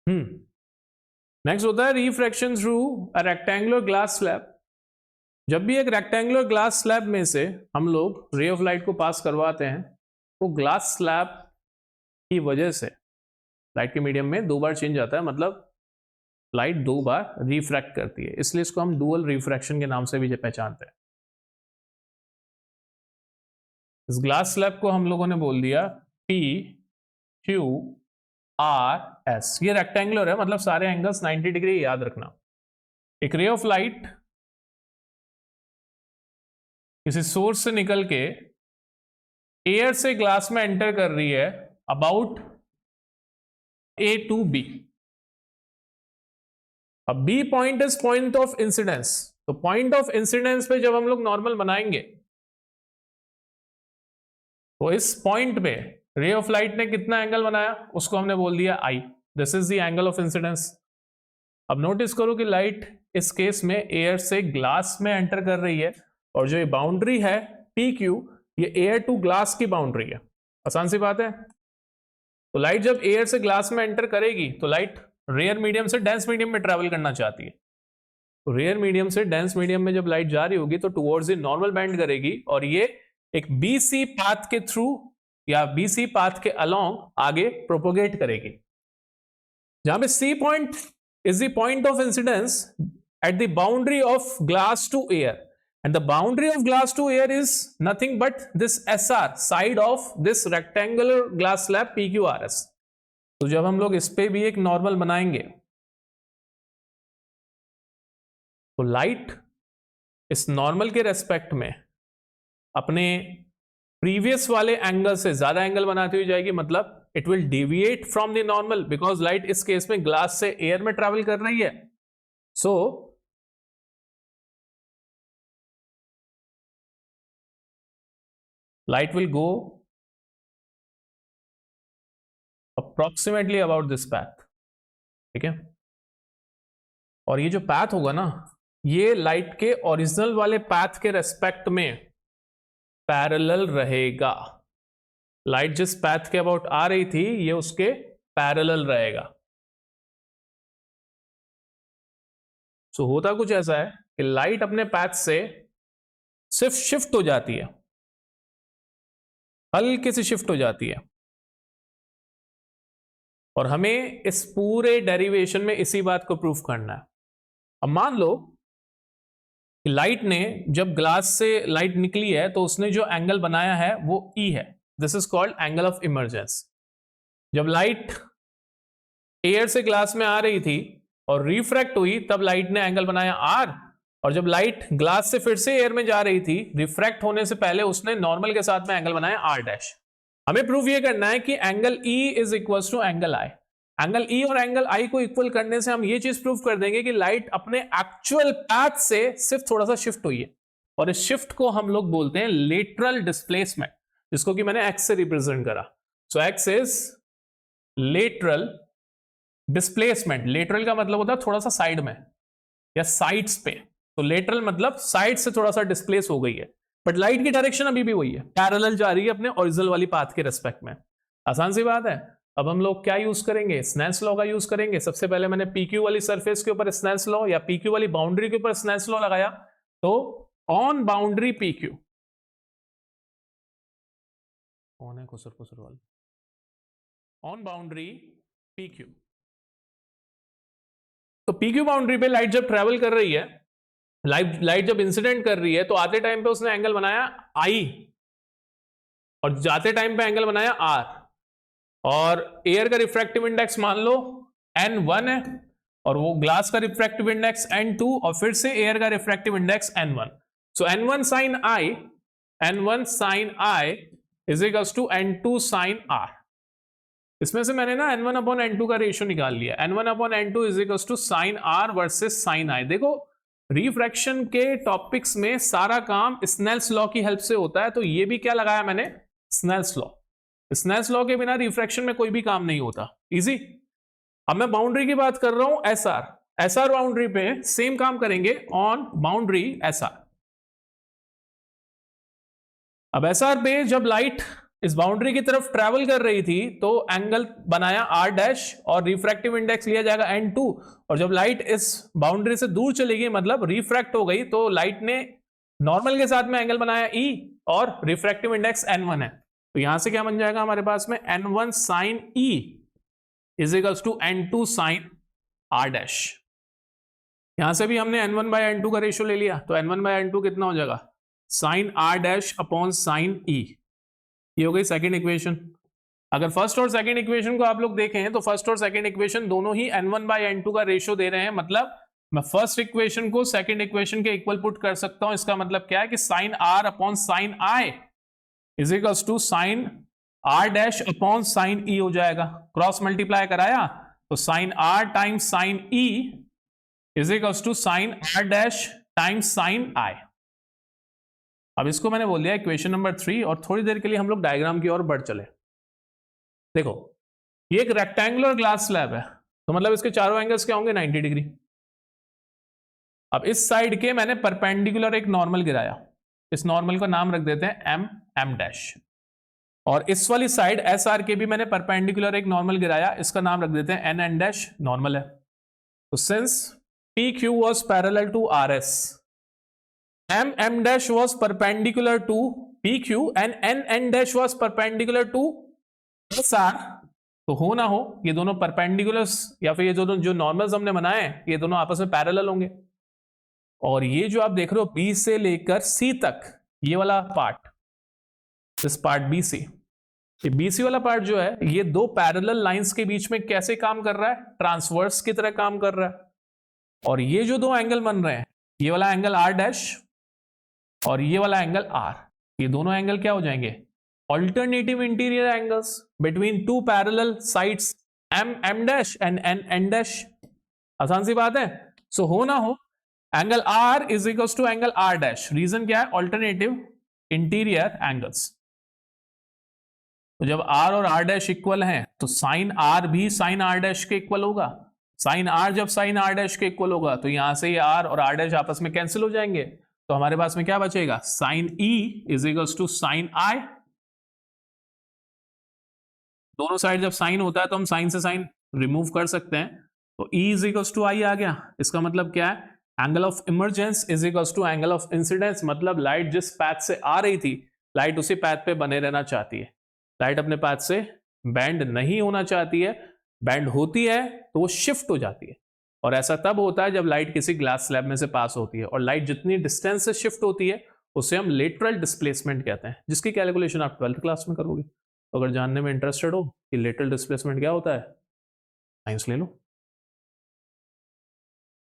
Next होता है refraction through a rectangular glass slab. जब भी एक रेक्टेंगुलर ग्लास स्लैब में से हम लोग रे ऑफ लाइट को पास करवाते हैं तो ग्लास स्लैब की वजह से लाइट के मीडियम में 2 बार चेंज आता है, मतलब लाइट 2 बार रिफ्रैक्ट करती है, इसलिए इसको हम डुअल रिफ्रैक्शन के नाम से भी पहचानते हैं। इस ग्लास स्लैब को हम लोगों ने बोल दिया पी क्यू आर एस। ये रेक्टेंगुलर है, मतलब सारे एंगल्स 90 डिग्री, याद रखना। एक रे ऑफ लाइट किसी सोर्स से निकल के एयर से ग्लास में एंटर कर रही है अबाउट ए टू बी। अब B point is point of incidence, तो पॉइंट ऑफ इंसिडेंस पे जब हम लोग नॉर्मल बनाएंगे तो इस पॉइंट पे रे ऑफ लाइट ने कितना एंगल बनाया, उसको हमने बोल दिया I. This is the angle of incidence. अब नोटिस करो कि लाइट इस केस में एयर से ग्लास में एंटर कर रही है, और जो ये बाउंड्री है पी क्यू, ये एयर टू ग्लास की बाउंड्री है। आसान सी बात है। तो लाइट जब एयर से ग्लास में एंटर करेगी तो लाइट रेयर मीडियम से डेंस मीडियम में ट्रेवल करना चाहती है। तो रेयर मीडियम से डेंस मीडियम में जब लाइट जा रही होगी तो टुवर्ड्स द नॉर्मल बेंड करेगी, और ये एक बीसी पाथ के थ्रू या बीसी पाथ के अलोंग आगे प्रोपोगेट करेगी। जहां पे C point is the point of incidence at the boundary of glass to air, and the boundary of glass to air is nothing but this SR side of this rectangular glass slab PQRS। तो जब हम लोग इस पे भी एक normal बनाएंगे तो लाइट इस नॉर्मल के रेस्पेक्ट में अपने प्रीवियस वाले एंगल से ज्यादा एंगल बनाती हुई जाएगी, मतलब it will deviate from the normal, because light इस केस में ग्लास से एयर में ट्रेवल कर रही है। So light will go approximately about this path, ठीक है। और ये जो पैथ होगा ना, ये लाइट के ओरिजिनल वाले पैथ के रेस्पेक्ट में पैरेलल रहेगा। लाइट जिस पैथ के अबाउट आ रही थी ये उसके पैरेलल रहेगा। सो होता कुछ ऐसा है कि लाइट अपने पैथ से सिर्फ शिफ्ट हो जाती है, हल्के से शिफ्ट हो जाती है, और हमें इस पूरे डेरिवेशन में इसी बात को प्रूफ करना है। अब मान लो कि लाइट ने जब ग्लास से लाइट निकली है तो उसने जो एंगल बनाया है वो ई है। This is called angle of emergence. जब लाइट एयर से ग्लास में आ रही थी और रिफ्रैक्ट हुई तब लाइट ने एंगल बनाया आर, और जब लाइट ग्लास से फिर से एयर में जा रही थी रिफ्रैक्ट होने से पहले उसने नॉर्मल के साथ में एंगल बनाया आर डैश। हमें प्रूफ ये करना है कि angle E is equal to angle I. Angle E और एंगल आई को इक्वल करने से हम ये चीज प्रूफ कर देंगे कि लाइट अपने एक्चुअल पैथ से सिर्फ थोड़ा सा शिफ्ट हुई है, और इस शिफ्ट को हम लोग बोलते हैं लेटरल डिस्प्लेसमेंट, जिसको कि मैंने एक्स से रिप्रेजेंट करा। So X is lateral displacement. Lateral का मतलब होता है थोड़ा सा साइड में या साइड्स पे, तो लेटरल मतलब साइड से थोड़ा सा डिस्प्लेस हो गई है, बट लाइट की डायरेक्शन अभी भी वही है, पैरेलल जा रही है अपने ओरिजिनल वाली पाथ के रेस्पेक्ट में। आसान सी बात है। अब हम लोग क्या यूज करेंगे, स्नेल्स लॉ का यूज करेंगे। सबसे पहले मैंने पीक्यू वाली सरफेस के ऊपर स्नेल्स लॉ या पीक्यू वाली बाउंड्री के ऊपर स्नेल्स लॉ लगाया, तो ऑन बाउंड्री पीक्यू, कौन है खुसर वाला, ऑन बाउंड्री पीक्यू, तो पीक्यू बाउंड्री पे लाइट जब ट्रेवल कर रही है, लाइट जब इंसिडेंट कर रही है तो आते टाइम पे उसने एंगल बनाया आई और जाते टाइम पे एंगल बनाया आर, और एयर का रिफ्रैक्टिव इंडेक्स मान लो n1 है और वो ग्लास का रिफ्रैक्टिव इंडेक्स n2 और फिर से एयर का refractive index n1। So n1 sin I is equals to n2 sin R। इसमें से मैंने ना n1 अपॉन n2 का रेशियो निकाल लिया। n1 upon n2 is equals to sin R versus sin I। देखो रिफ्रैक्शन के टॉपिक्स में सारा काम स्नेल्स लॉ की हेल्प से होता है, तो ये भी क्या लगाया मैंने, स्नेल्स लॉ। स्नेल्स लॉ के बिना रिफ्रैक्शन में कोई भी काम नहीं होता। इजी। अब मैं बाउंड्री की बात कर रहा हूं एसआर बाउंड्री पे सेम काम करेंगे ऑन बाउंड्री एसआर। अब एसआर पे जब लाइट इस बाउंड्री की तरफ ट्रेवल कर रही थी तो एंगल बनाया आर डैश और रिफ्रैक्टिव इंडेक्स लिया जाएगा n2, और जब लाइट इस बाउंड्री से दूर चली गई मतलब रिफ्रैक्ट हो गई तो लाइट ने नॉर्मल के साथ में एंगल बनाया e और रिफ्रैक्टिव इंडेक्स n1 है। तो यहां से क्या बन जाएगा हमारे पास में n1 sine e is equals to n2 sine r dash. यहां से भी हमने n1 बाय n2 का रेशियो ले लिया तो n1 बाय n2 कितना हो जाएगा sine r dash upon sine e। ये हो गई सेकेंड इक्वेशन। अगर फर्स्ट और सेकेंड इक्वेशन को आप लोग देखें तो फर्स्ट और सेकेंड इक्वेशन दोनों ही n1 बाय n2 का रेशियो दे रहे हैं, मतलब मैं फर्स्ट इक्वेशन को सेकेंड इक्वेशन के इक्वल पुट कर सकता हूं। इसका मतलब क्या है कि sine r upon sine i is equals to sine r dash upon sine e हो जाएगा। क्रॉस मल्टीप्लाई कराया तो sine r times sine e is equals to sine r dash times sine i। अब इसको मैंने बोल दिया इक्वेशन नंबर 3 और थोड़ी देर के लिए हम लोग डायग्राम की ओर बढ़ चले। देखो ये एक रेक्टेंगुलर ग्लास स्लैब है तो मतलब इसके चारों एंगल्स क्या होंगे 90 डिग्री। अब इस साइड के मैंने परपेंडिकुलर एक नॉर्मल गिराया, इस नॉर्मल का नाम रख देते हैं m डैश, और इस वाली साइड SR के भी मैंने परपेंडिकुलर एक नॉर्मल गिराया, इसका नाम रख देते हैं n डैश नॉर्मल है। तो since PQ was parallel to RS, M dash was perpendicular to PQ and N dash was perpendicular to SR। तो हो ना हो ये दोनों परपेंडिकुलर्स या फिर ये दोनों जो नॉर्मल्स हमने बनाए ये दोनों आपस में पैरेलल होंगे। और ये जो आप देख रहे हो B से लेकर C तक ये वाला पार्ट, दिस पार्ट BC, ये BC वाला पार्ट जो है ये दो पैरेलल लाइंस के बीच में कैसे काम कर रहा है, ट्रांसवर्स की तरह काम कर रहा है। और ये जो दो एंगल बन रहे हैं ये वाला एंगल R डैश और ये वाला एंगल R, ये दोनों एंगल क्या हो जाएंगे alternative interior angles between two parallel sides M dash and N dash. आसान सी बात है। सो हो ना हो angle R is equal to angle R dash, reason क्या है ऑल्टरनेटिव इंटीरियर एंगल्स। तो जब R और R डैश इक्वल हैं तो साइन R भी साइन R डैश के इक्वल होगा। साइन R जब साइन R डैश के इक्वल होगा तो यहां से ये R और R डैश आपस में कैंसिल हो जाएंगे, तो हमारे पास में क्या बचेगा sine E is equals to sine I। दोनों साइड जब साइन होता है तो हम साइन से साइन रिमूव कर सकते हैं, तो E is equals to I आ गया। इसका मतलब क्या है angle of emergence is equals to angle of incidence, मतलब लाइट जिस पैथ से आ रही थी लाइट उसी पैथ पे बने रहना चाहती है, लाइट अपने पैथ से बैंड नहीं होना चाहती है, बैंड होती है तो वो शिफ्ट हो जाती है। और ऐसा तब होता है जब लाइट किसी ग्लास स्लैब में से पास होती है, और लाइट जितनी डिस्टेंस से शिफ्ट होती है उसे हम लेटरल डिस्प्लेसमेंट कहते हैं, जिसकी कैलकुलेशन आप 12th क्लास में करोगे। तो अगर जानने में इंटरेस्टेड हो कि लेटरल डिस्प्लेसमेंट क्या होता है साइंस ले लो।